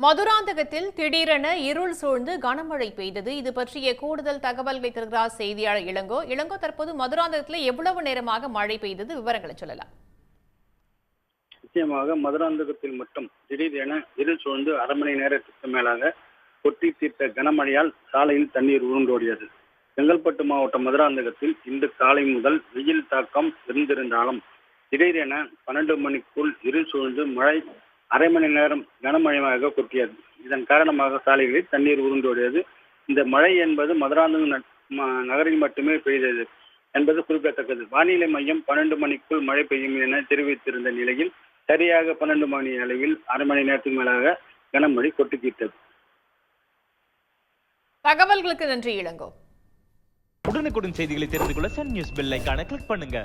மதுராந்தகத்தில் திடீரென இருள் சூழ்ந்து கனமழை பெய்தது. இது பற்றிய கூடுதல் தகவல்களை தருகிறார் செய்தியாளர் இளங்கோ. இளங்கோ, தற்போது மதுராந்தகத்தில் எவ்வளவு நேரமாக மழை பெய்தது? விவரங்களை சொல்லலாம். நிச்சயமாக மதுராந்தகத்தில் மட்டும் திடீரென இருள் சூழ்ந்து அரை மணி நேரத்திற்கு மேலாக கொட்டி தீர்த்த கனமழையால் சாலையில் தண்ணீர் உருண்டோடியது. செங்கல்பட்டு மாவட்டம் மதுராந்தகத்தில் இன்று காலை முதல் வெயில் தாக்கம் இருந்திருந்தாலும் திடீரென 12 மணிக்குள் இருள் சூழ்ந்து மழை அரை மணி நேரம் கனமழையாக கொட்டியது. இதன் காரணமாக சாலைகளில் தண்ணீர் உருண்டோடியது. இந்த மழை என்பது மதுராந்தகம் நகரில் மட்டுமே பெய்தது என்பது குறிப்பிடத்தக்கது. வானிலை மையம் 12 மணிக்குள் மழை பெய்யும் என தெரிவித்திருந்த நிலையில் சரியாக 12 மணி அளவில் அரை மணி நேரத்துக்கு மேலாக கனமழை கொட்டிக்கிட்டது. தகவல்களுக்கு நன்றி இளங்கோ. உடனுக்குடன் செய்திகளை தெரிந்து கொள்ள சன் நியூஸ் பெல் ஐகானை கிளிக் பண்ணுங்க.